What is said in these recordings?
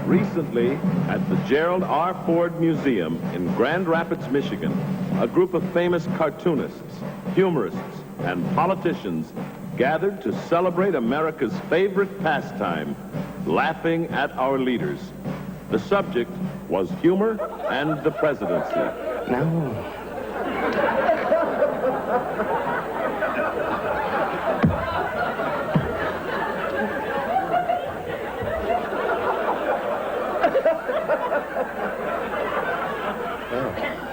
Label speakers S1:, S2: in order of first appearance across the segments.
S1: Recently, at the Gerald R. Ford Museum in Grand Rapids, Michigan, a group of famous cartoonists, humorists, and politicians gathered to celebrate America's favorite pastime, laughing at our leaders. The subject was humor and the presidency.
S2: No.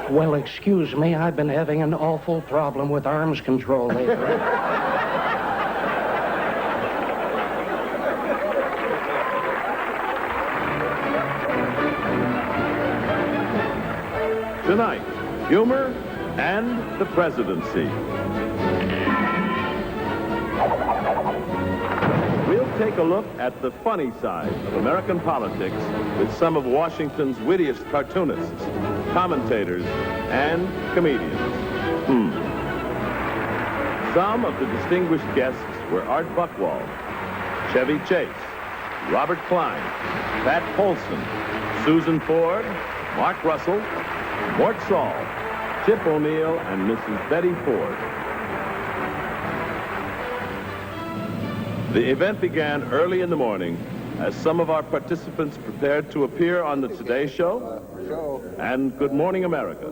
S2: Well, excuse me, I've been having an awful problem with arms control lately.
S1: Tonight, humor and the presidency. We'll take a look at the funny side of American politics with some of Washington's wittiest cartoonists, commentators, and comedians. Some of the distinguished guests were Art Buchwald, Chevy Chase, Robert Klein, Pat Polson, Susan Ford, Mark Russell, Mort Saul, Chip O'Neill, and Mrs. Betty Ford. The event began early in the morning as some of our participants prepared to appear on the Today Show and Good Morning America.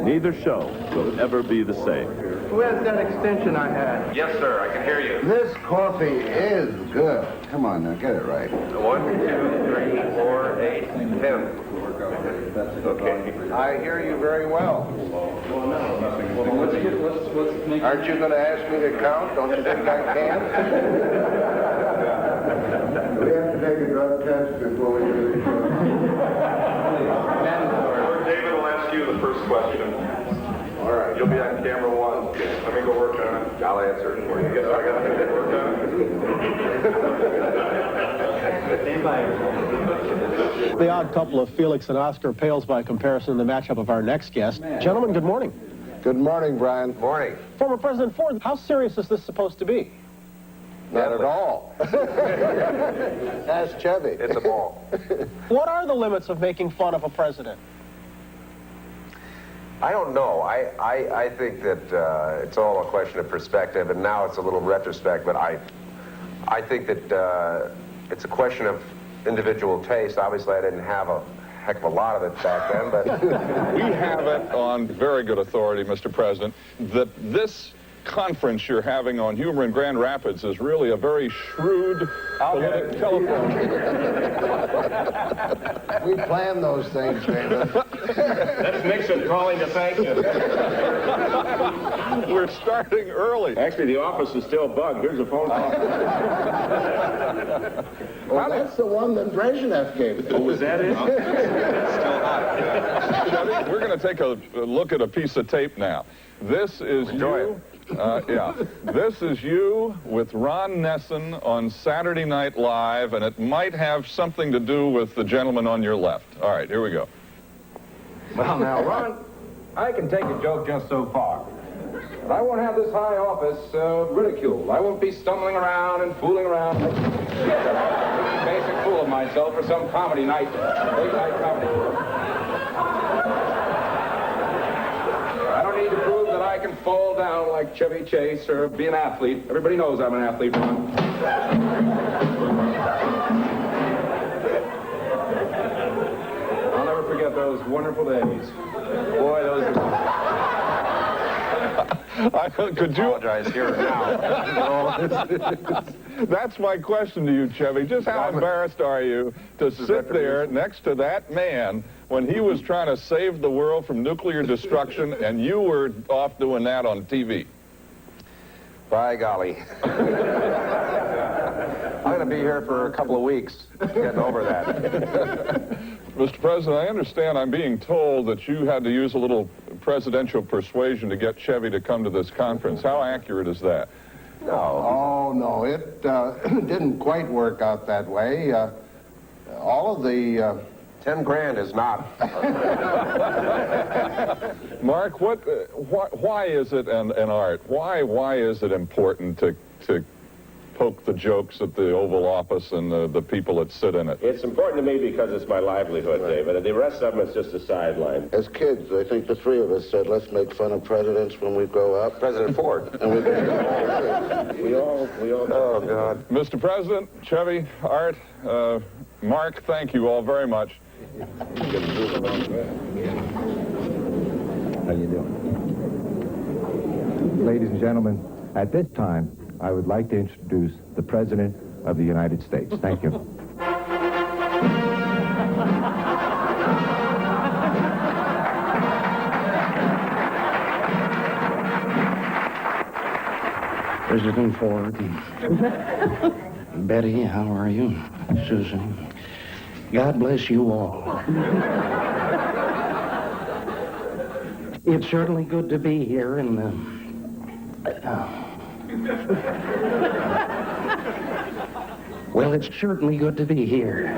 S1: Neither show will ever be the same.
S3: Where's that extension I had?
S4: Yes, sir, I can hear you.
S5: This coffee is good. Come on now, get it right.
S4: 1, 2, 3, 4, 8, 10. Okay.
S3: I hear you very well. Aren't you going to ask me to count? Don't you think I can?
S5: We have to take a drug test before we do the show.
S4: David will ask you the first question. All right. You'll be on camera 1. Let me go work on it. I'll answer it for you. I got to work on it.
S6: The odd couple of Felix and Oscar pales by comparison in the matchup of our next guest. Gentlemen, good morning.
S5: Good morning, Brian.
S4: Morning.
S6: Former President Ford, how serious is this supposed to be?
S5: Not at all. Ask Chevy.
S4: It's a ball.
S6: What are the limits of making fun of a president?
S7: I don't know. I think that it's all a question of perspective, and now it's a little retrospect, but I think that it's a question of individual taste. Obviously, I didn't have a heck of a lot of it back then, but...
S8: We have it on very good authority, Mr. President, that this conference you're having on humor in Grand Rapids is really a very shrewd telephone.
S5: We plan those things, David.
S4: That's Nixon calling to thank you.
S8: We're starting early.
S4: Actually, the office is still bugged. Here's a phone call.
S5: Well, that's the one that Brezhnev gave.
S4: Oh, was that it? It's still hot.
S8: Chevy, we're going to take a look at a piece of tape now. This is you. This is you with Ron Nessen on Saturday Night Live, and it might have something to do with the gentleman on your left. All right, here we go.
S3: Well, now, Ron, I can take a joke just so far. But I won't have this high office ridiculed. I won't be stumbling around and fooling around. Making a basic fool of myself for some comedy night. Late night comedy. I don't need to prove that I can fall down like Chevy Chase or be an athlete. Everybody knows I'm an athlete, Ron. I'll never forget those wonderful days. Boy, those are...
S8: Could you
S7: apologize here now.
S8: That's my question to you, Chevy. Just how embarrassed are you to sit there next to that man when he was trying to save the world from nuclear destruction and you were off doing that on TV?
S7: By golly. I'm going to be here for a couple of weeks getting over that.
S8: Mr. President, I understand I'm being told that you had to use a little presidential persuasion to get Chevy to come to this conference. How accurate is that?
S7: No.
S5: Oh, no, it didn't quite work out that way. All of the...
S7: 10 grand is not.
S8: Mark, why is it, and Art, why is it important to poke the jokes at the Oval Office and the people that sit in it?
S9: It's important to me because it's my livelihood, David. The rest of them is just a sideline.
S5: As kids, I think the three of us said, let's make fun of presidents when we grow up.
S7: President Ford.
S5: And we
S9: We all.
S7: Oh, God.
S8: Mr. President, Chevy, Art, Mark, thank you all very much.
S3: How you doing? Ladies and gentlemen, at this time, I would like to introduce the President of the United States. Thank you.
S2: President Ford. Betty, how are you? Susan. God bless you all. It's certainly good to be here in the... well, it's certainly good to be here.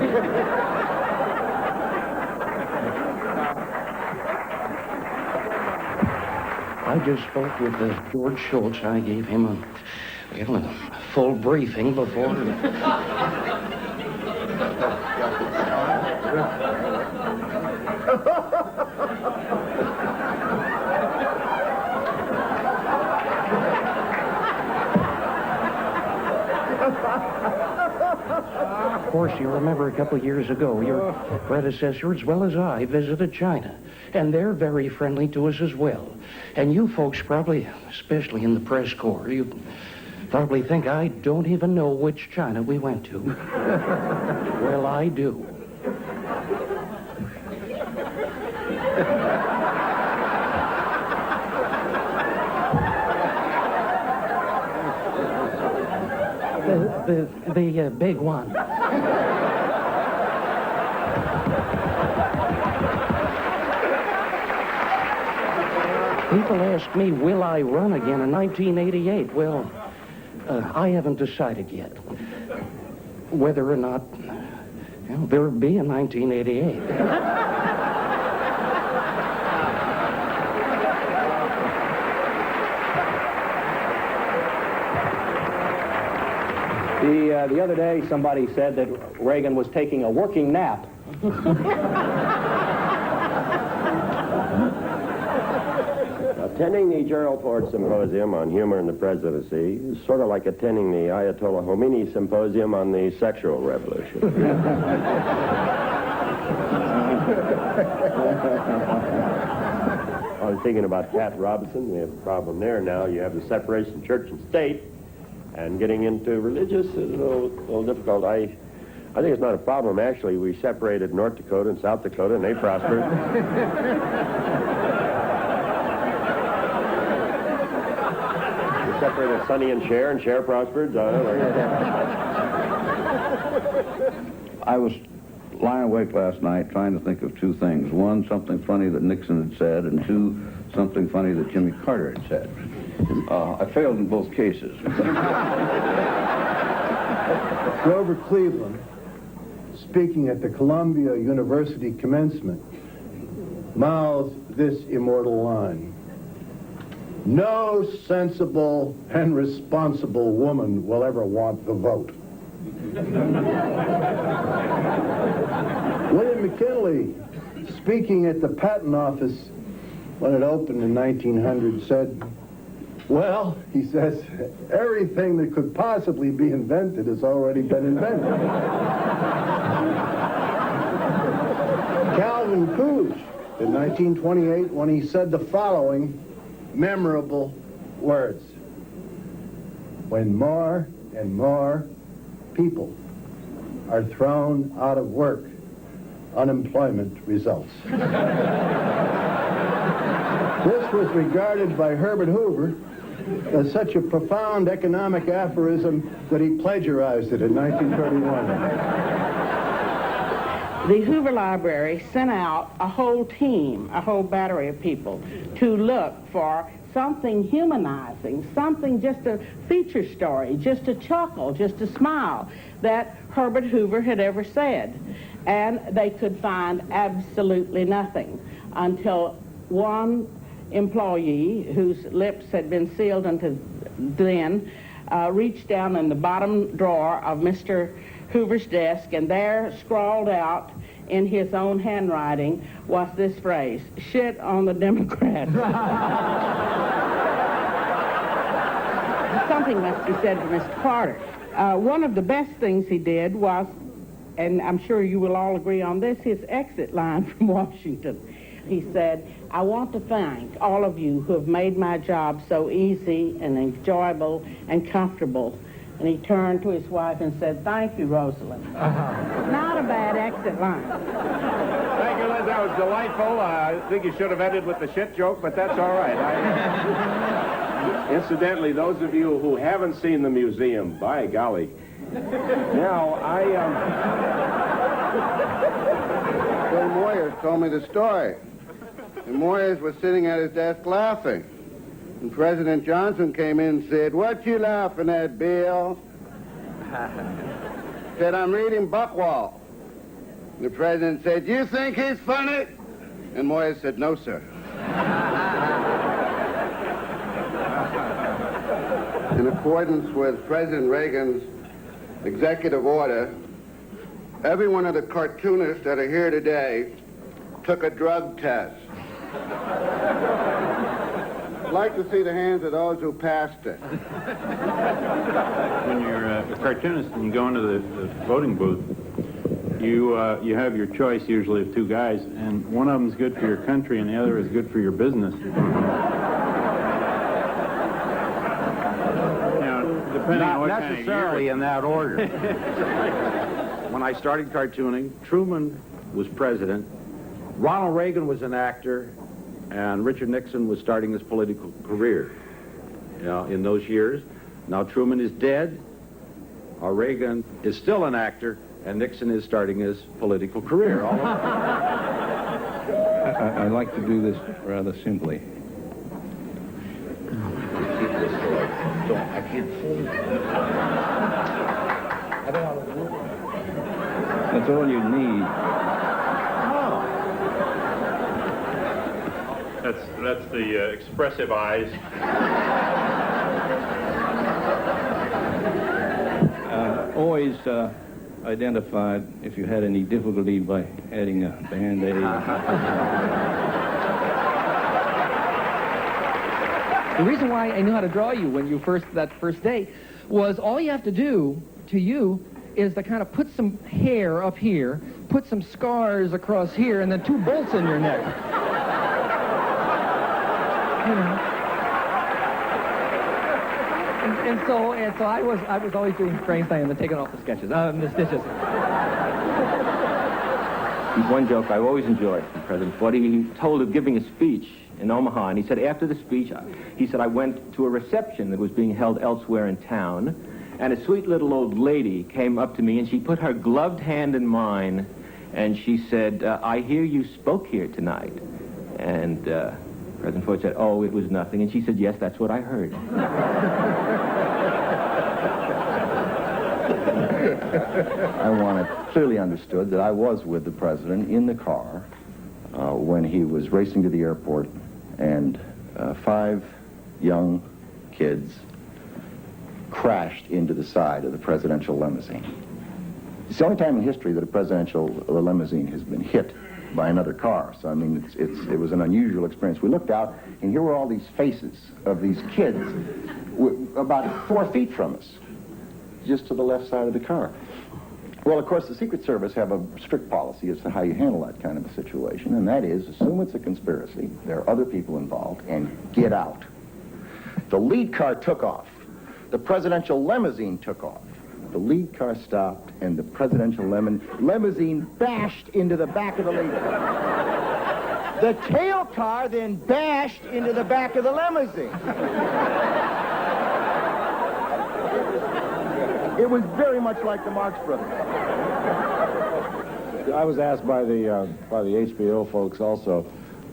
S2: I just spoke with George Schultz. I gave him a full briefing before... Of course, you remember a couple of years ago, your predecessor, as well as I, visited China. And they're very friendly to us as well. And you folks probably, especially in the press corps, you probably think I don't even know which China we went to. Well, I do. The big one. People ask me, will I run again in 1988? Well, I haven't decided yet whether or not there'll be a 1988.
S6: The other day, somebody said that Reagan was taking a working nap.
S9: Attending the Gerald Ford Symposium on Humor in the Presidency is sort of like attending the Ayatollah Khomeini Symposium on the Sexual Revolution. I was thinking about Pat Robertson. We have a problem there now. You have the separation of church and state, and getting into religious is a little difficult. I think it's not a problem, actually. We separated North Dakota and South Dakota, and they prospered. We separated Sonny and Cher prospered.
S10: I was lying awake last night trying to think of two things. One, something funny that Nixon had said, and two, something funny that Jimmy Carter had said. I failed in both cases.
S11: Grover Cleveland, speaking at the Columbia University commencement, mouthed this immortal line: "No sensible and responsible woman will ever want the vote." William McKinley, speaking at the Patent Office when it opened in 1900, said, "Well," he says, "everything that could possibly be invented has already been invented." Calvin Coolidge in 1928 when he said the following memorable words: "When more and more people are thrown out of work, unemployment results." This was regarded by Herbert Hoover as such a profound economic aphorism that he plagiarized it in 1931.
S12: The Hoover Library sent out a whole team, a whole battery of people, to look for something humanizing, something, just a feature story, just a chuckle, just a smile that Herbert Hoover had ever said. And they could find absolutely nothing until one employee whose lips had been sealed until then reached down in the bottom drawer of Mr. Hoover's desk, and there, scrawled out in his own handwriting, was this phrase: "Shit on the Democrats." Something must be said for Mr. Carter. One of the best things he did was, and I'm sure you will all agree on this, his exit line from Washington. He said, "I want to thank all of you who have made my job so easy and enjoyable and comfortable." And he turned to his wife and said, "Thank you, Rosalind." Not a bad exit line.
S3: Thank you, Liz. That was delightful. I think you should have ended with the shit joke, but that's all right. Incidentally, those of you who haven't seen the museum, by golly. Now,
S5: Bill Moyers told me the story. And Moyers was sitting at his desk laughing. And President Johnson came in and said, "What you laughing at, Bill?" Said, "I'm reading Buckwalk." The president said, "You think he's funny?" And Moyers said, "No, sir." In accordance with President Reagan's executive order, every one of the cartoonists that are here today took a drug test. I'd like to see the hands of those who passed it.
S13: When you're a cartoonist and you go into the voting booth, you have your choice usually of two guys, and one of them's good for your country and the other is good for your business.
S14: Not necessarily in that order. When I started cartooning, Truman was president, Ronald Reagan was an actor, and Richard Nixon was starting his political career in those years. Now Truman is dead, Reagan is still an actor, and Nixon is starting his political career.
S10: I like to do this rather simply.
S2: I can't fold it.
S10: That's all you need.
S13: That's the expressive eyes.
S10: Always identified if you had any difficulty by adding a Band-Aid.
S15: The reason why I knew how to draw you when you that first day was all you have to do to you is to kind of put some hair up here, put some scars across here, and then 2 bolts in your neck. You know. And so I was always doing Frankenstein and taking off the sketches, the stitches.
S16: One joke I always enjoyed from President Ford. He told of giving a speech in Omaha, and he said after the speech, he said, I went to a reception that was being held elsewhere in town, and a sweet little old lady came up to me, and she put her gloved hand in mine, and she said, I hear you spoke here tonight. And President Ford said, oh, it was nothing. And she said, yes, that's what I heard.
S10: I want it clearly understood that I was with the president in the car when he was racing to the airport, and 5 young kids crashed into the side of the presidential limousine. It's the only time in history that a presidential limousine has been hit by another car. So, I mean, it was an unusual experience. We looked out, and here were all these faces of these kids about 4 feet from us, just to the left side of the car. Well, of course, the Secret Service have a strict policy as to how you handle that kind of a situation, and that is, assume it's a conspiracy, there are other people involved, and get out. The lead car took off. The presidential limousine took off. The lead car stopped, and the presidential limousine bashed into the back of the lead car. The tail car then bashed into the back of the limousine. It was very much like the Marx Brothers.
S9: I was asked by the HBO folks also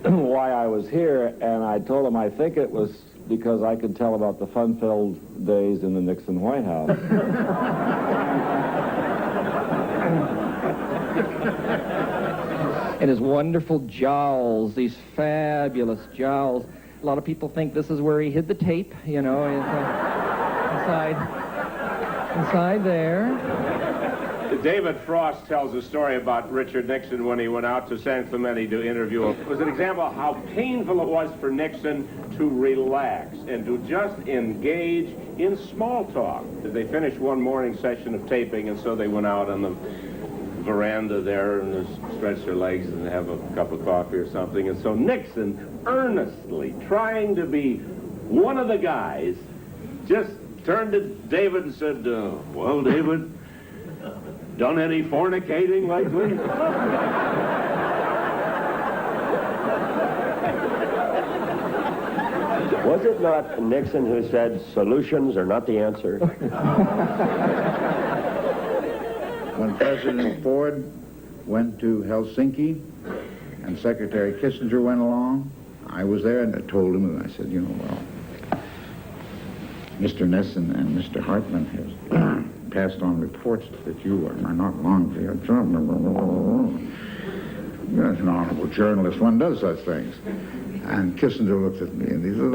S9: why I was here, and I told them I think it was because I could tell about the fun-filled days in the Nixon White House.
S15: And his wonderful jowls, these fabulous jowls. A lot of people think this is where he hid the tape, you know. inside there.
S17: David Frost tells a story about Richard Nixon when he went out to San Clemente to interview him. It was an example of how painful it was for Nixon to relax and to just engage in small talk. They finished one morning session of taping, and so they went out on the veranda there and just stretch their legs and have a cup of coffee or something. And so Nixon, earnestly trying to be one of the guys, just turned to David and said, well, David, done any fornicating lately?
S9: Was it not Nixon who said solutions are not the answer?
S18: When President Ford went to Helsinki and Secretary Kissinger went along, I was there and I told him, and I said, you know, well, Mr. Nissen and Mr. Hartman has passed on reports that you are not long for your job. You're an honorable journalist. One does such things. And Kissinger looked at me and he said,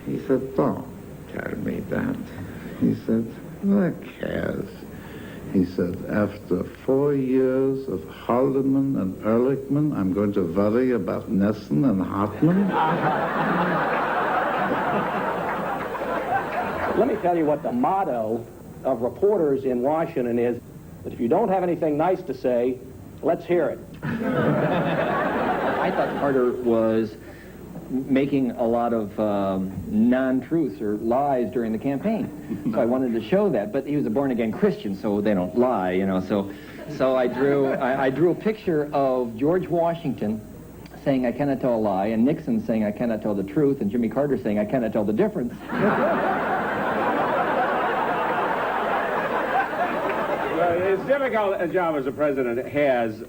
S18: He said, don't tell me that. He said, look, Cass. He said, after 4 years of Haldeman and Ehrlichman, I'm going to worry about Nissen and Hartman?
S2: Let me tell you what the motto of reporters in Washington is, that if you don't have anything nice to say, let's hear it.
S15: I thought Carter was making a lot of non-truths or lies during the campaign. So I wanted to show that. But he was a born-again Christian, so they don't lie, you know. So I drew a picture of George Washington saying, I cannot tell a lie, and Nixon saying, I cannot tell the truth, and Jimmy Carter saying, I cannot tell the difference.
S17: As difficult a job as a president has,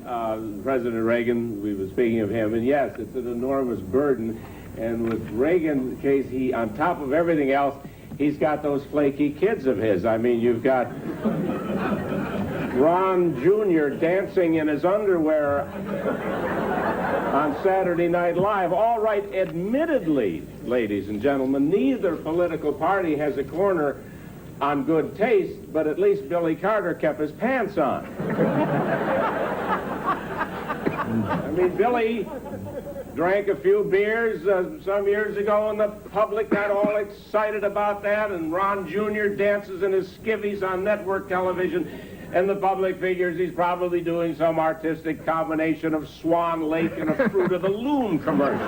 S17: President Reagan, we were speaking of him, and yes, it's an enormous burden. And with Reagan's case, he, on top of everything else, he's got those flaky kids of his. I mean, you've got Ron Jr. dancing in his underwear on Saturday Night Live. All right, admittedly, ladies and gentlemen, neither political party has a corner on good taste, but at least Billy Carter kept his pants on. I mean, Billy drank a few beers some years ago, and the public got all excited about that, and Ron Jr. dances in his skivvies on network television, and the public figures he's probably doing some artistic combination of Swan Lake and a Fruit of the Loom commercial.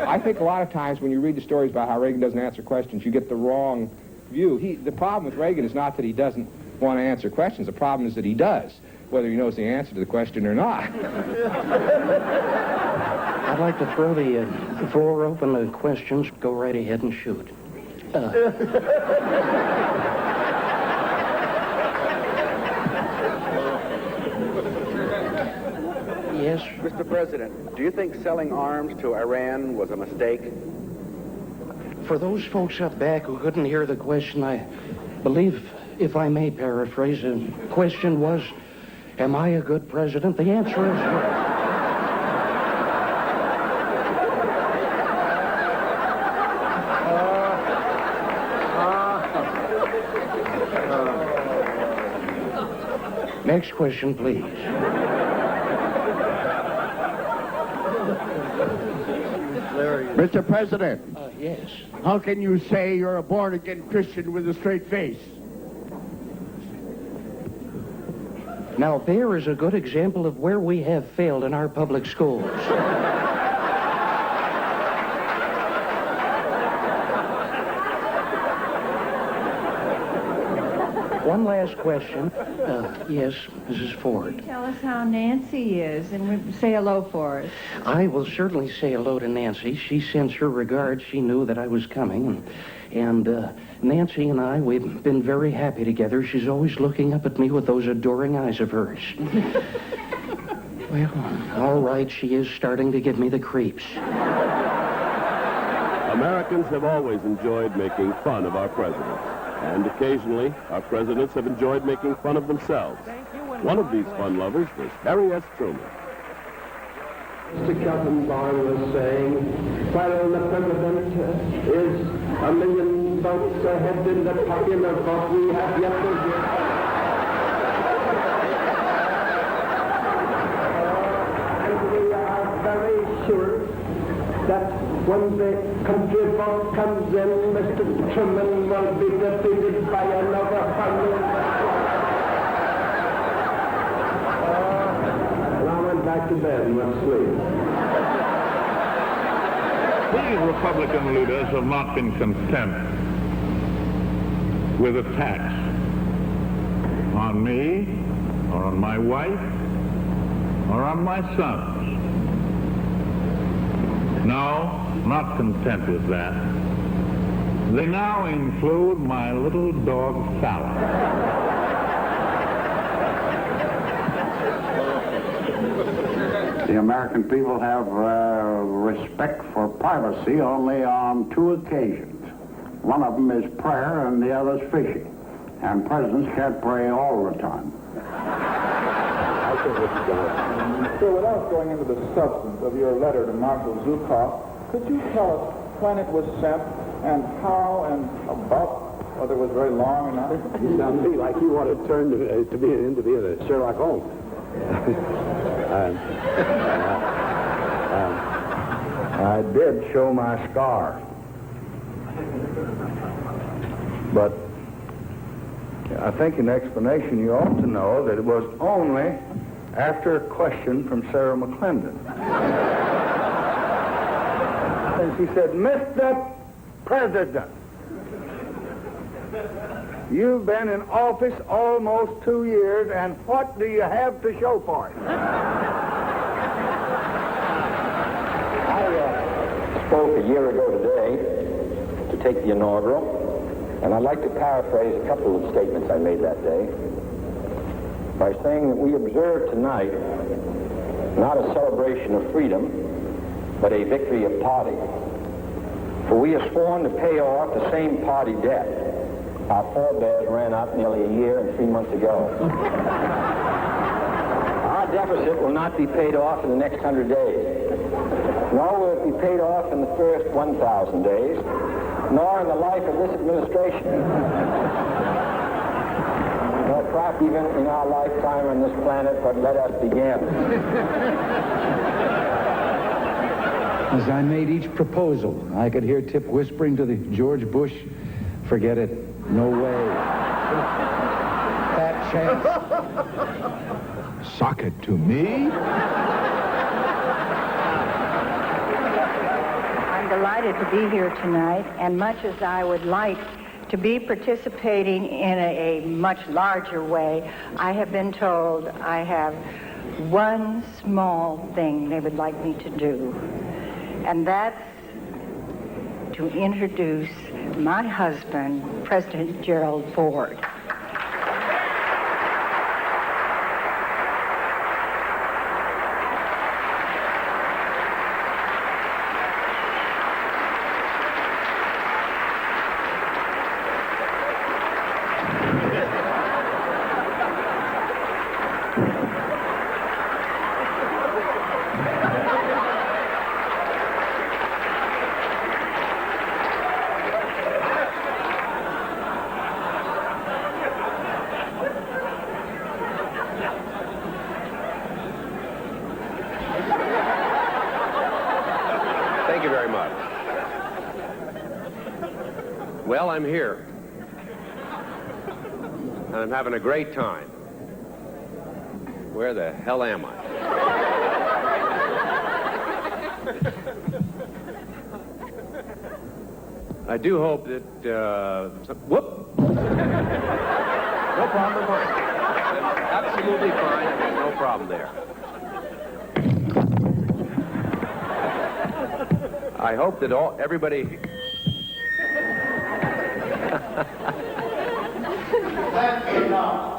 S3: I think a lot of times when you read the stories about how Reagan doesn't answer questions, you get the wrong view. The problem with Reagan is not that he doesn't want to answer questions. The problem is that he does, whether he knows the answer to the question or not.
S2: I'd like to throw the floor open to questions. Go right ahead and shoot. Yes?
S19: Mr. President, do you think selling arms to Iran was a mistake?
S2: For those folks up back who couldn't hear the question, I believe, if I may paraphrase, the question was, am I a good president? The answer is yes. Next question, please.
S20: Mr. President.
S2: Yes.
S20: How can you say you're a born-again Christian with a straight face?
S2: Now, there is a good example of where we have failed in our public schools. One last question. Yes, Mrs. Ford.
S21: Tell us how Nancy is and say hello for us.
S2: I will certainly say hello to Nancy. She sends her regards. She knew that I was coming. And Nancy and I, we've been very happy together. She's always looking up at me with those adoring eyes of hers. Well, all right, she is starting to give me the creeps.
S1: Americans have always enjoyed making fun of our presidents. And occasionally, our presidents have enjoyed making fun of themselves. One of these fun lovers was Harry S. Truman.
S4: Mr. Keltenborn was saying, while the president is a million votes ahead in the popular vote, we have yet to hear. And we are very sure that when the country vote comes in, Mr. Truman will be defeated by another 100. Back to bed and let's sleep.
S18: These Republican leaders have not been content with attacks on me, or on my wife, or on my sons. No, not content with that. They now include my little dog, Sally.
S22: The American people have respect for privacy only on two occasions. One of them is prayer and the other is fishing. And presidents can't pray all the time.
S23: So without going into the substance of your letter to Marshal Zukov, could you tell us when it was sent and how and about, whether it was very long or not?
S11: You sound to me like you want to turn to be into the Sherlock Holmes.
S22: I did show my scar. But I think in explanation you ought to know that it was only after a question from Sarah McClendon. And she said, Mr. President, you've been in office almost 2 years, and what do you have to show for it?
S24: I spoke a year ago today to take the inaugural, and I'd like to paraphrase a couple of statements I made that day by saying that we observe tonight not a celebration of freedom, but a victory of party. For we are sworn to pay off the same party debt our forebears ran up nearly a year and 3 months ago. Our deficit will not be paid off in the next 100 days, nor will it be paid off in the first 1,000 days, nor in the life of this administration, nor perhaps even in our lifetime on this planet, but let us begin.
S25: As I made each proposal, I could hear Tip whispering to the George Bush, forget it, no way. Fat chance.
S18: Sock it to me?
S21: I'm delighted to be here tonight, and much as I would like to be participating in a much larger way, I have been told I have one small thing they would like me to do, and that's to introduce my husband, President Gerald Ford.
S7: Thank you very much. Well, I'm here. And I'm having a great time. Where the hell am I? I do hope that, whoop! No problem, fine. Absolutely fine. No problem there. I hope that everybody...
S4: That's enough.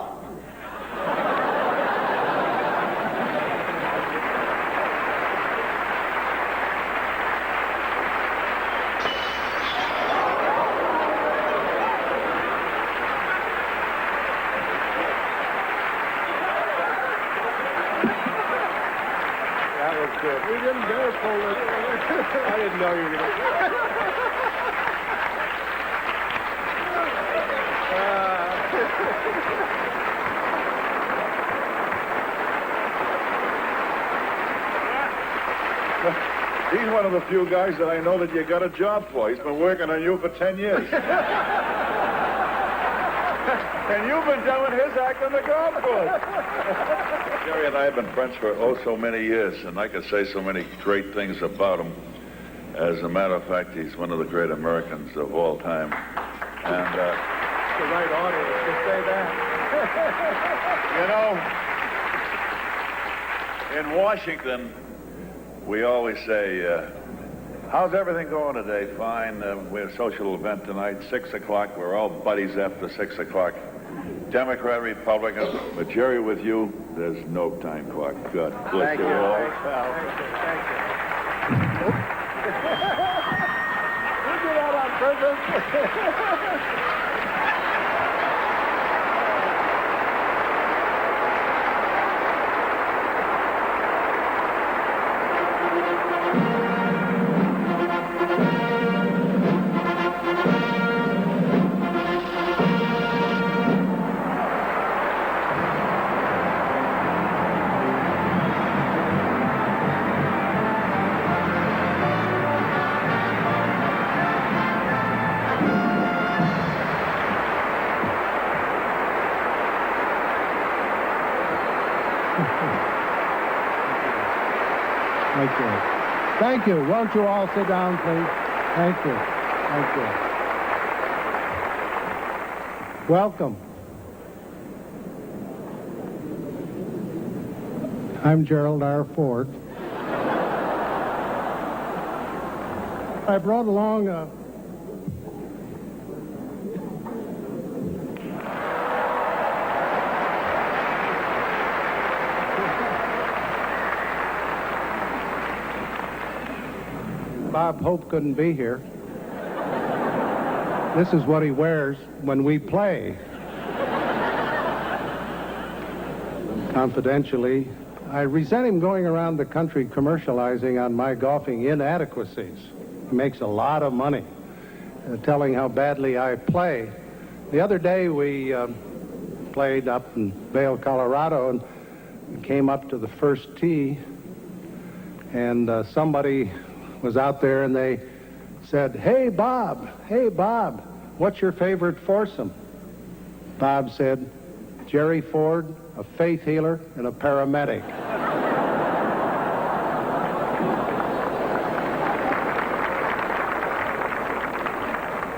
S5: kid.
S23: We didn't dare pull it.
S5: I didn't know you were going
S6: He's one of the few guys that I know that you got a job for. He's been working on you for 10 years. And you've been doing his act on the golf course. Jerry and I have been friends for so many years, and I could say so many great things about him. As a matter of fact, he's one of the great Americans of all time. And
S23: The right audience to say that.
S6: you know, in Washington, we always say, how's everything going today? Fine. We have a social event tonight, 6 o'clock. We're all buddies after 6 o'clock. Democrat, Republican, but Jerry, with you, there's no time clock. God bless
S23: Thank
S6: you
S23: you.
S6: all.
S23: Thanks, pal. Thank you. We did that on purpose.
S11: Thank you. Thank you. Won't you all sit down, please? Thank you. Thank you. Welcome. I'm Gerald R. Ford. I brought along a Bob Hope couldn't be here. This is what he wears when we play. Confidentially, I resent him going around the country commercializing on my golfing inadequacies. He makes a lot of money telling how badly I play. The other day we played up in Vail, Colorado, and came up to the first tee, and somebody was out there and they said, hey Bob, what's your favorite foursome? Bob said, Jerry Ford, a faith healer, and a paramedic.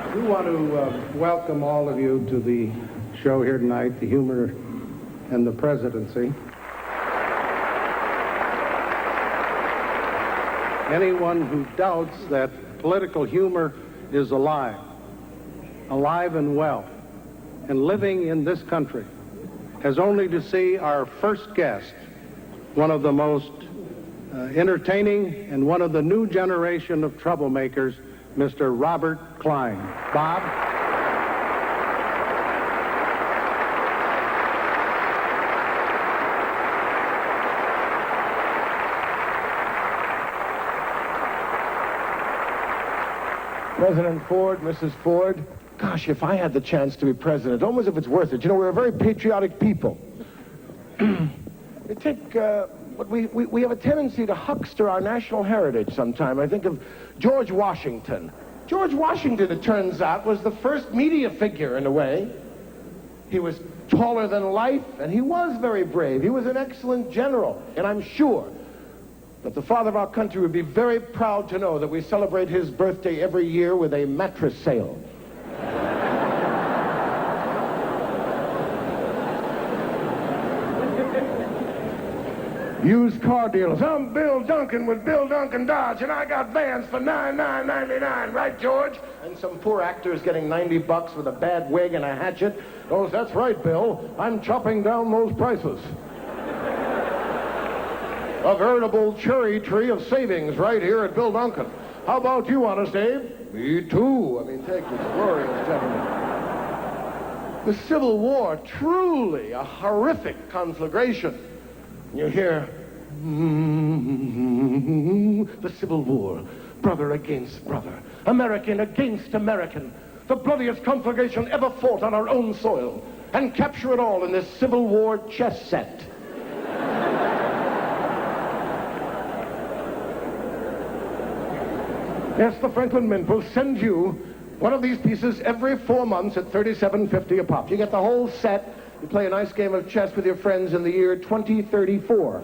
S11: I do want to welcome all of you to the show here tonight, The Humor and the Presidency. Anyone who doubts that political humor is alive and well, and living in this country, has only to see our first guest, one of the most entertaining and one of the new generation of troublemakers, Mr. Robert Klein. Bob?
S20: President Ford, Mrs. Ford, gosh, if I had the chance to be president, almost if it's worth it. You know, we're a very patriotic people. We have a tendency to huckster our national heritage sometime. I think of George Washington. George Washington, it turns out, was the first media figure in a way. He was taller than life, and he was very brave. He was an excellent general, and I'm sure that the father of our country would be very proud to know that we celebrate his birthday every year with a mattress sale. Used car dealers. I'm Bill Duncan with Bill Duncan Dodge, and I got vans for $99.99, right, George? And some poor actor's getting $90 with a bad wig and a hatchet. Oh, that's right, Bill. I'm chopping down those prices. A veritable cherry tree of savings right here at Bill Duncan. How about you, Honest Abe? Me too. I mean, take this glorious gentleman. The Civil War, truly a horrific conflagration. You hear The Civil War. Brother against brother. American against American. The bloodiest conflagration ever fought on our own soil. And capture it all in this Civil War chess set. Yes, the Franklin Mint will send you one of these pieces every 4 months at $37.50 a pop. You get the whole set. You play a nice game of chess with your friends in the year 2034.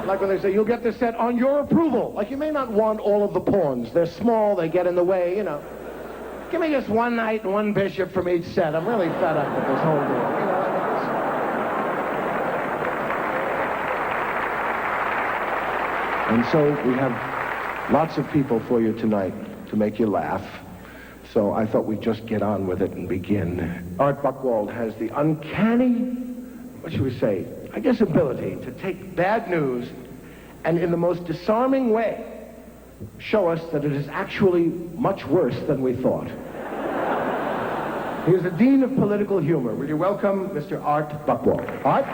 S20: Like when they say, you'll get this set on your approval. Like, you may not want all of the pawns. They're small, they get in the way, you know. Give me just one knight and one bishop from each set. I'm really fed up with this whole deal. You know, and so we have lots of people for you tonight to make you laugh. So I thought we'd just get on with it and begin. Art Buchwald has the uncanny, what should we say, I guess ability to take bad news and in the most disarming way show us that it is actually much worse than we thought. He is the Dean of Political Humor. Will you welcome Mr. Art Buchwald? Art?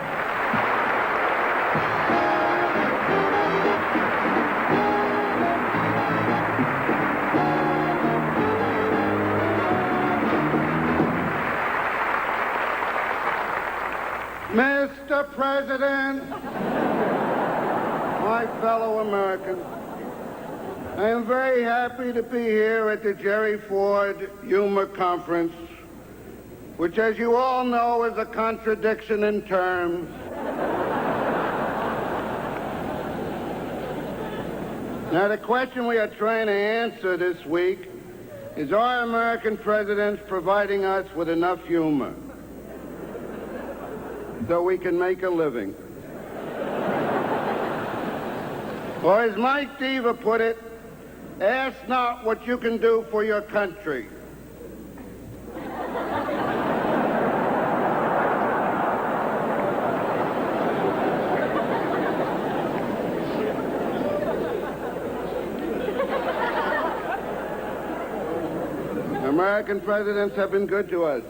S11: Mr. President, my fellow Americans, I am very happy to be here at the Jerry Ford Humor Conference, which, as you all know, is a contradiction in terms. Now, the question we are trying to answer this week is, are American presidents providing us with enough humor so we can make a living? Or as Mike Deaver put it, ask not what you can do for your country. American presidents have been good to us,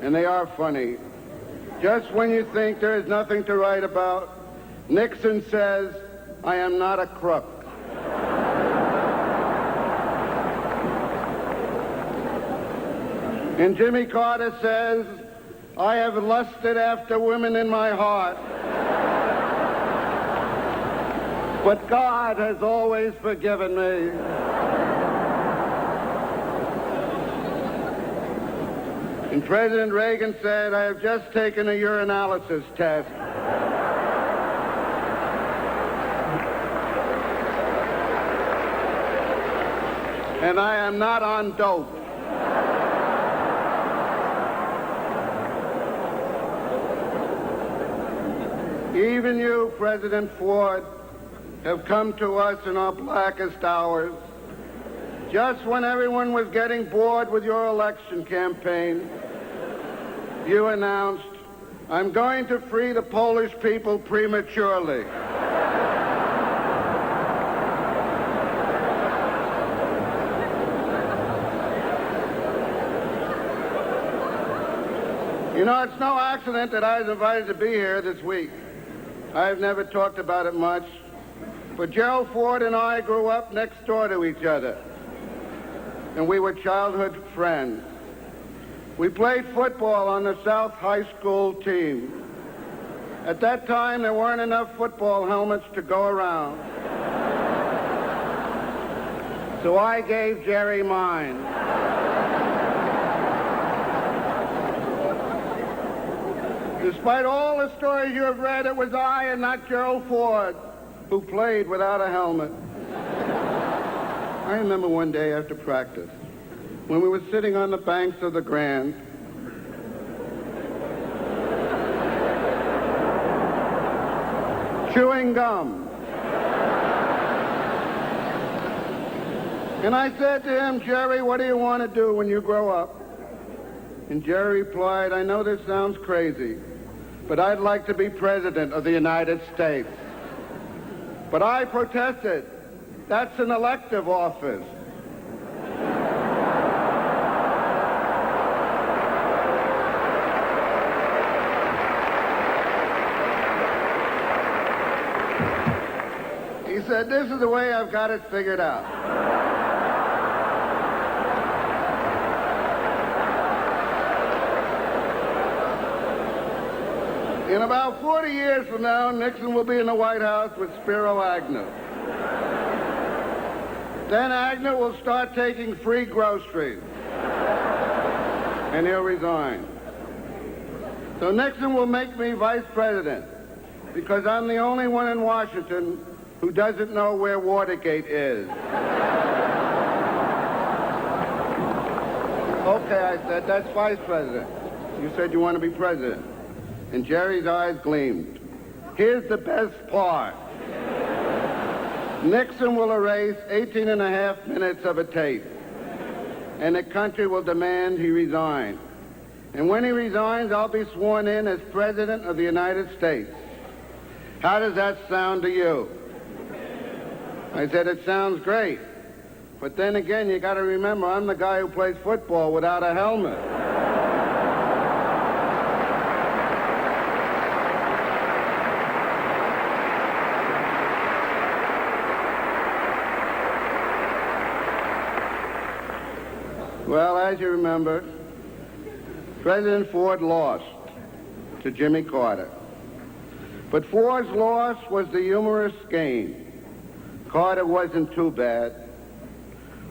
S11: and they are funny. Just when you think there is nothing to write about, Nixon says, "I am not a crook." And Jimmy Carter says, "I have lusted after women in my heart, but God has always forgiven me." And President Reagan said, "I have just taken a urinalysis test. And I am not on dope." Even you, President Ford, have come to us in our blackest hours. Just when everyone was getting bored with your election campaign, you announced, "I'm going to free the Polish people prematurely." You know, it's no accident that I was invited to be here this week. I've never talked about it much, but Gerald Ford and I grew up next door to each other, and we were childhood friends. We played football on the South High School team. At that time, there weren't enough football helmets to go around, so I gave Jerry mine. Despite all the stories you have read, it was I and not Gerald Ford who played without a helmet. I remember one day after practice, when we were sitting on the banks of the Grand, chewing gum. And I said to him, "Jerry, what do you want to do when you grow up?" And Jerry replied, "I know this sounds crazy, but I'd like to be president of the United States." But I protested. That's an elective office. said, this is the way I've got it figured out. In about 40 years from now, Nixon will be in the White House with Spiro Agnew. Then Agnew will start taking free groceries. And he'll resign. So Nixon will make me vice president because I'm the only one in Washington who doesn't know where Watergate is. Okay, I said, that's vice president. You said you want to be president. And Jerry's eyes gleamed. Here's the best part. Nixon will erase 18 and a half minutes of a tape. And the country will demand he resign. And when he resigns, I'll be sworn in as President of the United States. How does that sound to you? I said, it sounds great. But then again, you got to remember, I'm the guy who plays football without a helmet. Well, as you remember, President Ford lost to Jimmy Carter. But Ford's loss was the humorous gain. Carter wasn't too bad.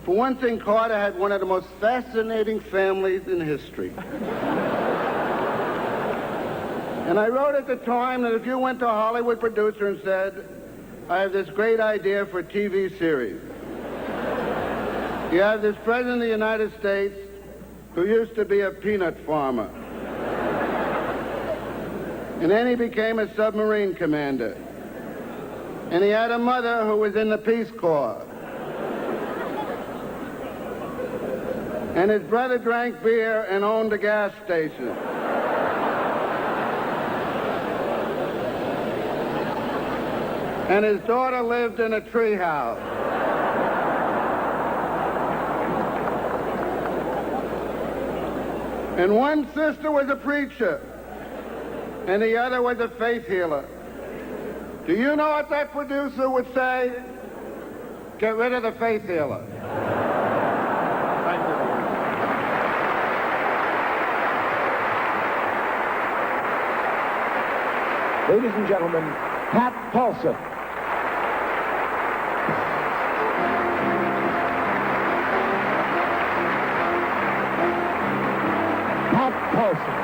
S11: For one thing, Carter had one of the most fascinating families in history. And I wrote at the time that if you went to a Hollywood producer and said, I have this great idea for a TV series. You have this president of the United States who used to be a peanut farmer. And then he became a submarine commander. And he had a mother who was in the Peace Corps. And his brother drank beer and owned a gas station. And his daughter lived in a treehouse. And one sister was a preacher, and the other was a faith healer. Do you know what that producer would say? Get rid of the faith healer.
S20: Ladies and gentlemen, Pat Paulson. Pat Paulson.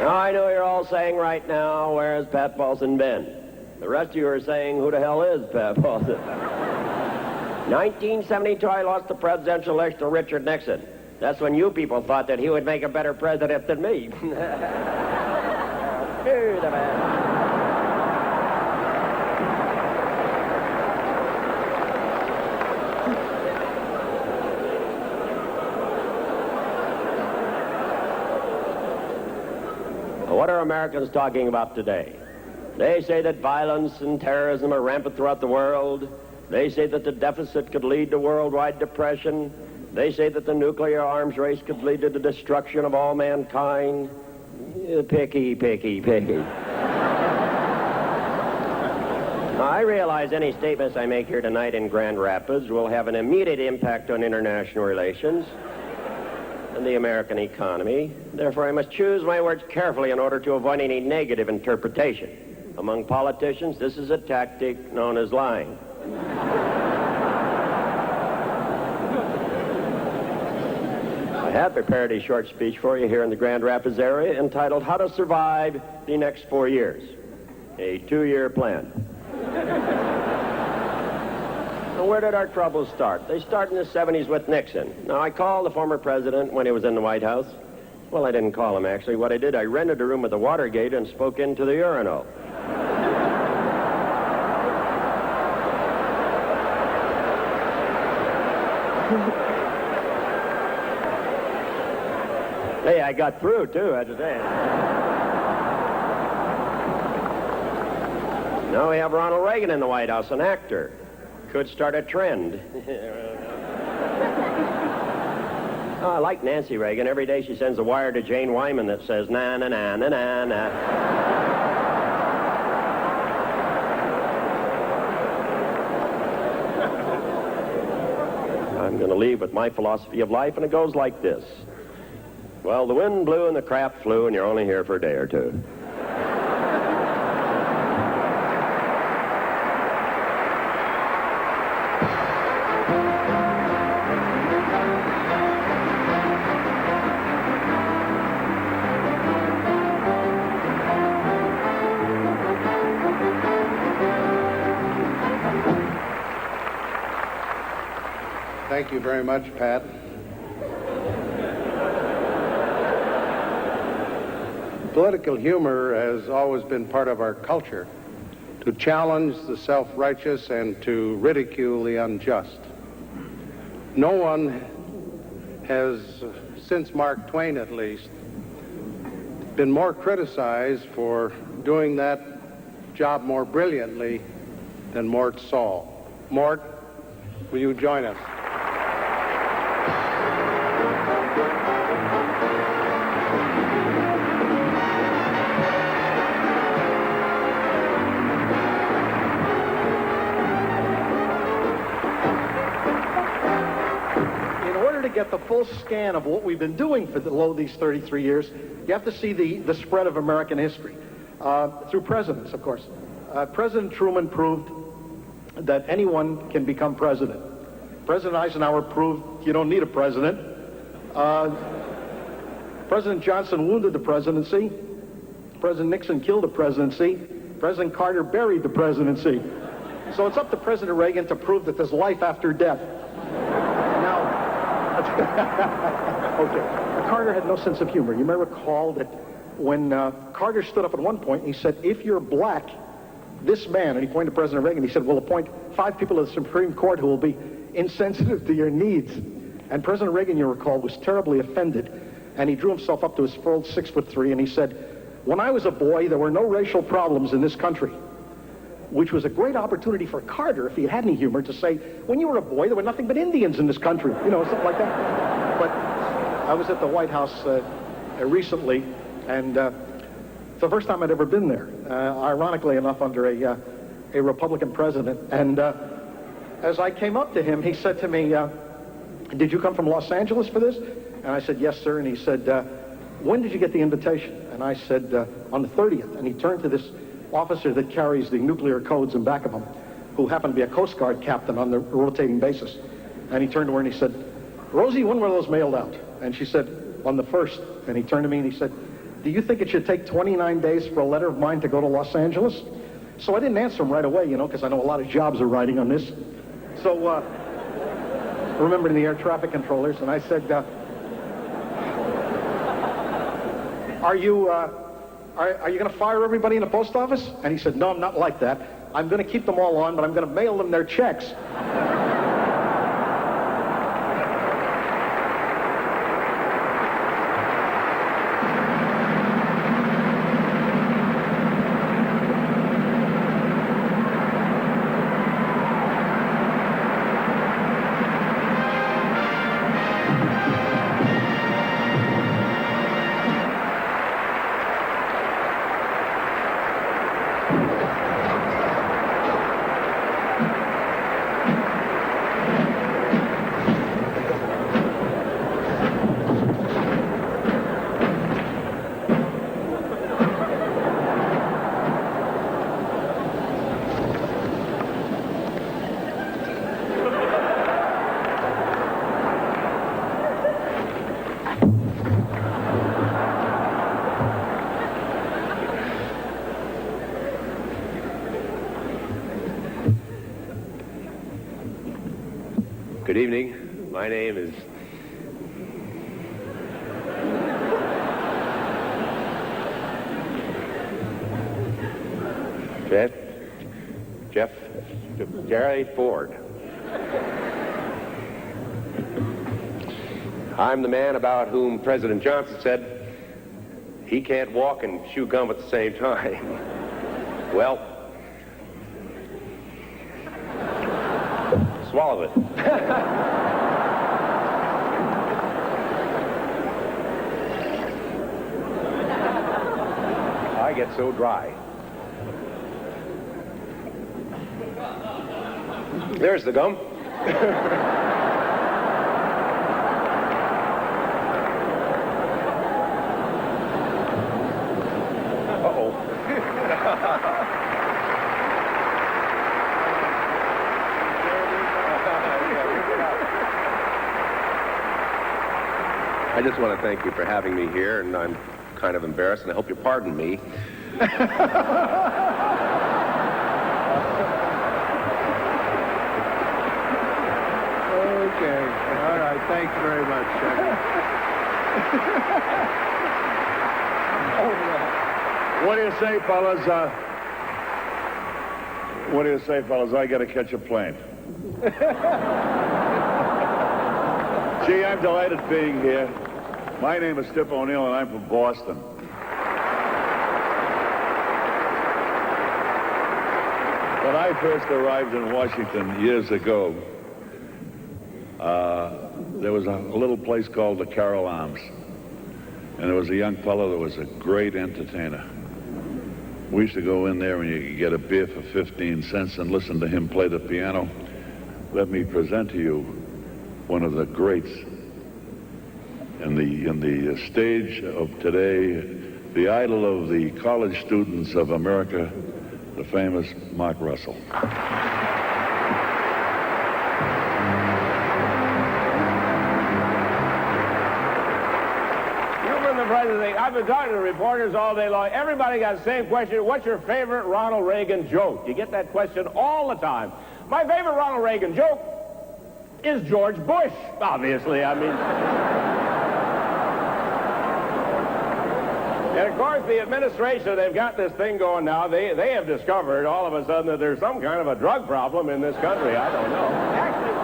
S9: Now, I know you're all saying right now, where's Pat Paulson been? The rest of you are saying, who the hell is Pat Paulson? 1972, I lost the presidential election to Richard Nixon. That's when you people thought that he would make a better president than me. Here's the man. What are Americans talking about today? They say that violence and terrorism are rampant throughout the world. They say that the deficit could lead to worldwide depression. They say that the nuclear arms race could lead to the destruction of all mankind. Picky, picky, picky. Now, I realize any statements I make here tonight in Grand Rapids will have an immediate impact on international relations and the American economy. Therefore, I must choose my words carefully in order to avoid any negative interpretation. Among politicians, this is a tactic known as lying. I have prepared a short speech for you here in the Grand Rapids area entitled How to Survive the Next 4 Years, a 2-year plan. Now, where did our troubles start? They started in the 70s with Nixon. Now, I called the former president when he was in the White House. Well, I didn't call him, actually. What I did, I rented a room at the Watergate and spoke into the urinal. Hey, I got through, too, I have to say. Now we have Ronald Reagan in the White House, an actor. Could start a trend. Oh, I like Nancy Reagan. Every day she sends a wire to Jane Wyman that says, na, na, na, na, na, na. I'm going to leave with my philosophy of life, and it goes like this. Well, the wind blew and the crap flew, and you're only here for a day or two.
S11: Thank you very much, Pat. Political humor has always been part of our culture, to challenge the self-righteous and to ridicule the unjust. No one has, since Mark Twain at least, been more criticized for doing that job more brilliantly than Mort Saul. Mort, will you join us?
S8: Get the full scan of what we've been doing for these 33 years, you have to see the spread of American history through presidents, of course. President Truman proved that anyone can become president. President Eisenhower proved you don't need a president. President Johnson wounded the presidency. President Nixon killed the presidency. President Carter buried the presidency. So it's up to President Reagan to prove that there's life after death. Okay. Carter had no sense of humor. You may recall that when Carter stood up at one point, he said, if you're black, this man, and he pointed to President Reagan, he said, we'll appoint 5 people to the Supreme Court who will be insensitive to your needs. And President Reagan, you recall, was terribly offended, and he drew himself up to his full 6'3", and he said, when I was a boy, there were no racial problems in this country. Which was a great opportunity for Carter, if he had any humor, to say, when you were a boy, there were nothing but Indians in this country, you know, something like that. But I was at the White House recently, and it's the first time I'd ever been there, ironically enough, under a Republican president. And as I came up to him, he said to me, did you come from Los Angeles for this? And I said, yes, sir. And he said, when did you get the invitation? And I said, on the 30th. And he turned to this officer that carries the nuclear codes in back of him, who happened to be a Coast Guard captain on the rotating basis. And he turned to her and he said, Rosie, when were those mailed out? And she said, on the 1st. And he turned to me and he said, do you think it should take 29 days for a letter of mine to go to Los Angeles? So I didn't answer him right away, you know, because I know a lot of jobs are riding on this. So, remembering the air traffic controllers, and I said, are you going to fire everybody in the post office? And he said, no, I'm not like that. I'm going to keep them all on, but I'm going to mail them their checks.
S9: Good evening. My name is... Gerald Ford. I'm the man about whom President Johnson said he can't walk and chew gum at the same time. Well, swallow it.
S19: get so dry. There's the gum. I just want to thank you for having me here, and I'm kind of embarrassed, and I hope you pardon me.
S5: Okay. All right. Thanks very much, Chevy.
S6: What do you say, fellas? What do you say, fellas? I got to catch a plane. Gee, I'm delighted being here. My name is Tip O'Neill, and I'm from Boston. When I first arrived in Washington years ago, there was a little place called the Carol Arms. And there was a young fellow that was a great entertainer. We used to go in there and you could get a beer for 15 cents and listen to him play the piano. Let me present to you one of the greats in the stage of today, the idol of the college students of America, the famous Mark Russell.
S17: I've been talking to reporters all day long. Everybody got the same question. What's your favorite Ronald Reagan joke? You get that question all the time. My favorite Ronald Reagan joke is George Bush, obviously. I mean... And, of course, the administration, they've got this thing going now. They have discovered all of a sudden that there's some kind of a drug problem in this country. I don't know. Actually,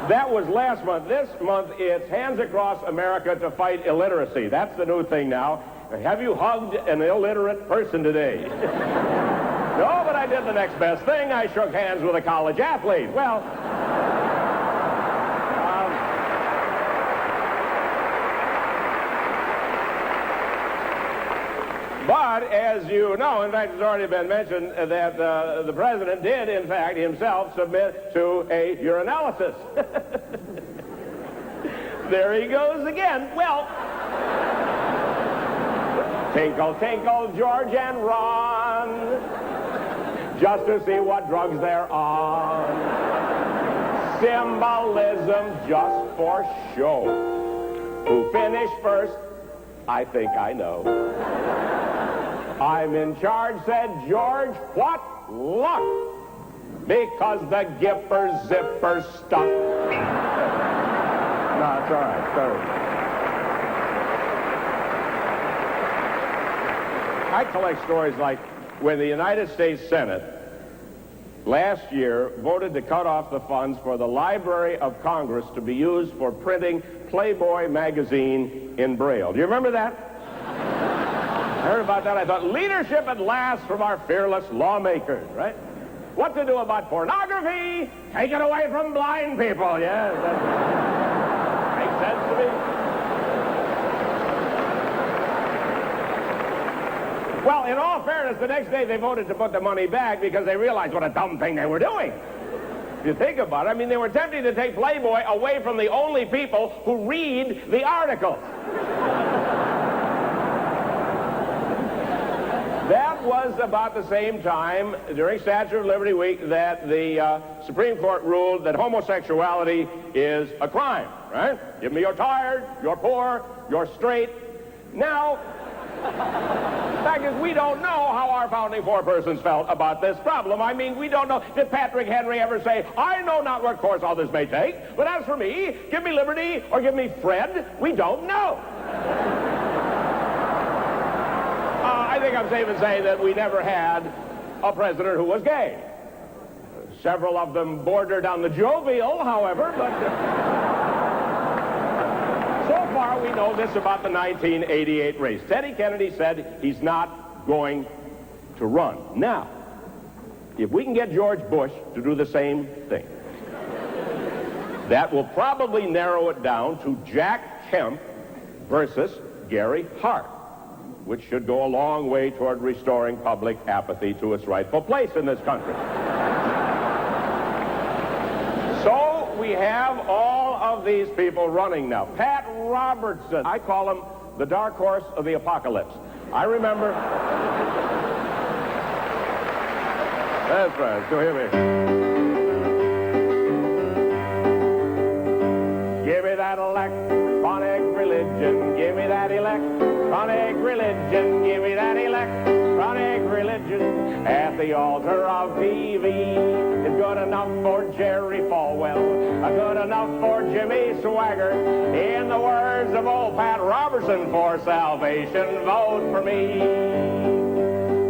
S17: that was last month. This month, it's Hands Across America to Fight Illiteracy. That's the new thing now. Have you hugged an illiterate person today? No, but I did the next best thing. I shook hands with a college athlete. Well... But, as you know, in fact, it's already been mentioned that the president did, in fact, himself submit to a urinalysis. There he goes again. Well, tinkle, tinkle, George and Ron, just to see what drugs they're on. Symbolism just for show. Who finished first? I think I know. I'm in charge, said George. What luck? Because the Gipper zipper stuck. No, it's all right. Sorry. I collect stories like when the United States Senate last year voted to cut off the funds for the Library of Congress to be used for printing Playboy magazine in Braille. Do you remember that? I heard about that. I thought, leadership at last from our fearless lawmakers, right? What to do about pornography? Take it away from blind people. Yes, that makes sense to me. Well, in all fairness, the next day they voted to put the money back because they realized what a dumb thing they were doing. If you think about it, I mean, they were attempting to take Playboy away from the only people who read the articles. That was about the same time, during Statue of Liberty Week, that the Supreme Court ruled that homosexuality is a crime, right? Give me you're tired, you're poor, you're straight. Now, the fact is, we don't know how our founding forepersons felt about this problem. I mean, we don't know. Did Patrick Henry ever say, I know not what course all this may take, but as for me, give me liberty or give me Fred? We don't know. I think I'm safe in saying that we never had a president who was gay. Several of them bordered on the jovial, however, but so far we know this about the 1988 race. Teddy Kennedy said he's not going to run. Now, if we can get George Bush to do the same thing, that will probably narrow it down to Jack Kemp versus Gary Hart. which should go a long way toward restoring public apathy to its rightful place in this country. So we have all of these people running now. Pat Robertson, I call him the dark horse of the apocalypse. I remember... That's right, so here we Give me that electronic religion, give me that electronic religion, give me that electronic religion. At the altar of TV is good enough for Jerry Falwell, good enough for Jimmy Swaggart. In the words of old Pat Robertson, for salvation, vote for me.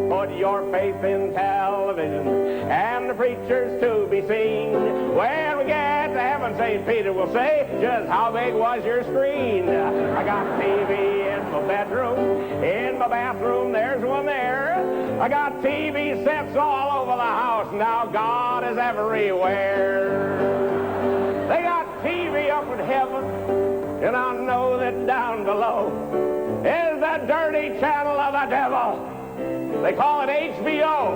S17: Put your faith in television and the preachers to be seen. When we get to heaven, St. Peter will say, just how big was your screen? I got TV in my bedroom, in my bathroom, there's one there. I got TV sets all over the house, now God is everywhere. They got TV up in heaven, and I know that down below is the dirty channel of the devil. They call it HBO.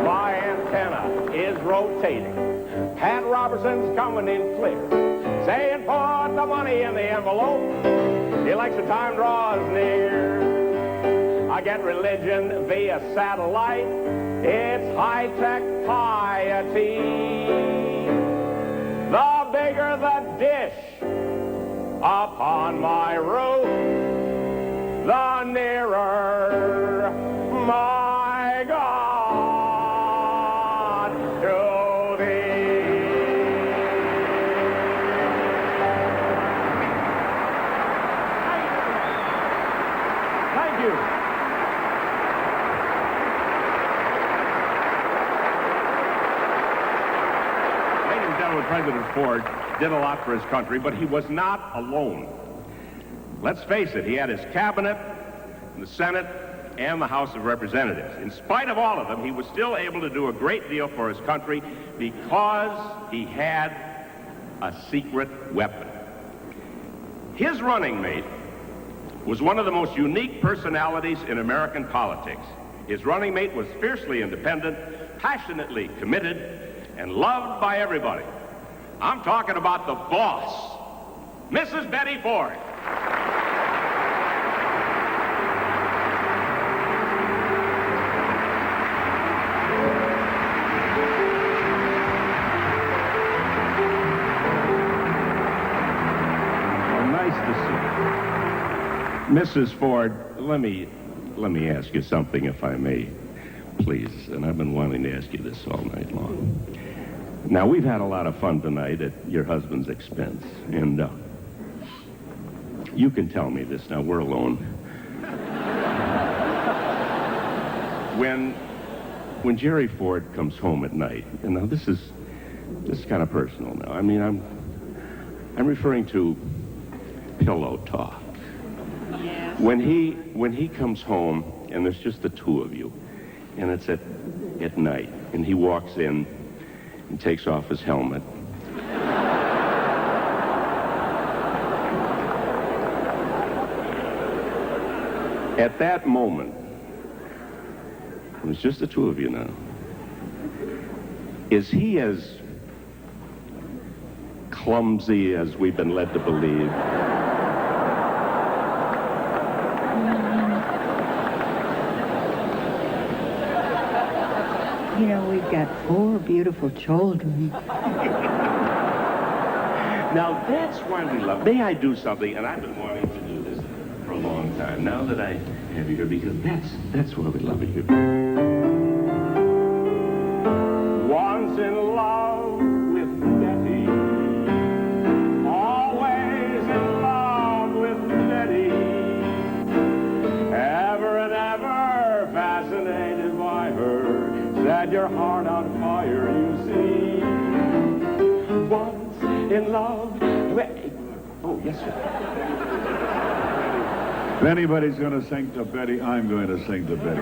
S17: My antenna is rotating. Pat Robertson's coming in clear, saying put the money in the envelope. Election time draws near. I get religion via satellite. It's high-tech piety. The bigger the dish upon my roof, the nearer my God to thee. Thank you. Ladies and gentlemen, President Ford did a lot for his country, but he was not alone. Let's face it, he had his cabinet, the Senate, and the House of Representatives. In spite of all of them, he was still able to do a great deal for his country because he had a secret weapon. His running mate was one of the most unique personalities in American politics. His running mate was fiercely independent, passionately committed, and loved by everybody. I'm talking about the boss, Mrs. Betty Ford. Mrs. Ford, let me ask you something, if I may, please. And I've been wanting to ask you this all night long. Now, we've had a lot of fun tonight at your husband's expense, and you can tell me this. Now, we're alone. When Jerry Ford comes home at night, and now this is kind of personal now. I mean, I'm referring to pillow talk. When he comes home and there's just the two of you, and it's at night, and he walks in and takes off his helmet. At that moment, when it's just the two of you now, is he as clumsy as we've been led to believe?
S10: You know, we've got 4 beautiful children.
S17: Now, that's why we love... May I do something? And I've been wanting to do this for a long time. Now that I have you here, because that's why we love you. Once in love with Betty. Always in love with Betty. Ever and ever fascinated by her. Set your heart on fire, you see. Once in love. Oh, yes, sir.
S5: If anybody's going to sing to Betty, I'm going to sing to Betty.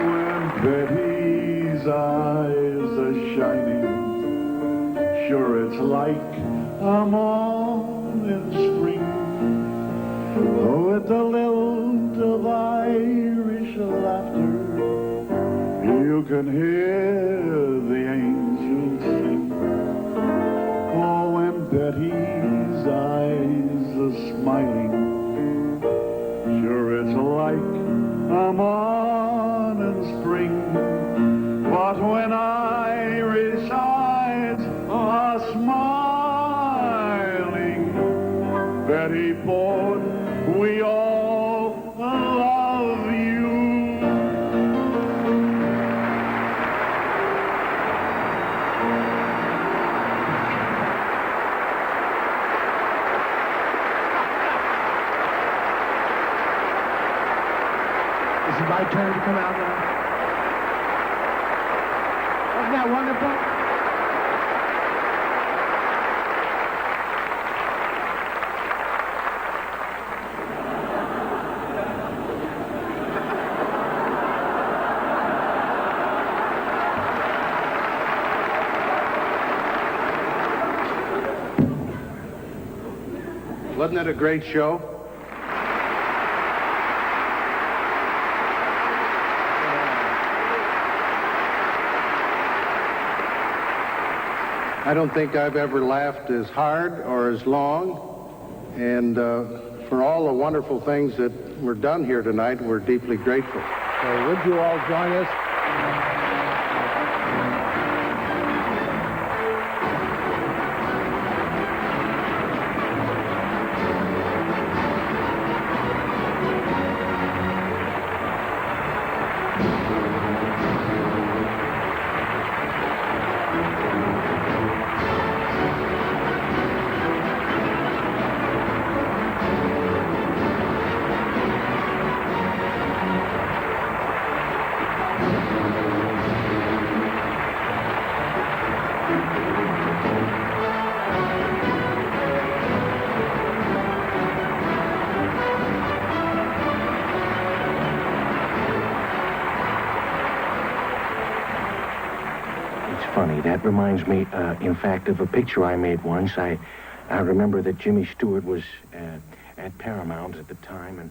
S5: When Betty's eyes are shining Sure, it's like I'm on in spring. With a lilt of Irish laughter, you can hear the angels sing. Oh, when Betty's eyes are smiling, sure it's like I'm on in spring. But when Irish eyes are smiling, Betty Ford, we all love you.
S4: Is it my turn to come out now? Wasn't that wonderful?
S11: Wasn't it a great show? I don't think I've ever laughed as hard or as long. And for all the wonderful things that were done here tonight, we're deeply grateful.
S4: So would you all join us?
S2: Funny. That reminds me, in fact, of a picture I made once. I remember that Jimmy Stewart was at Paramount at the time, and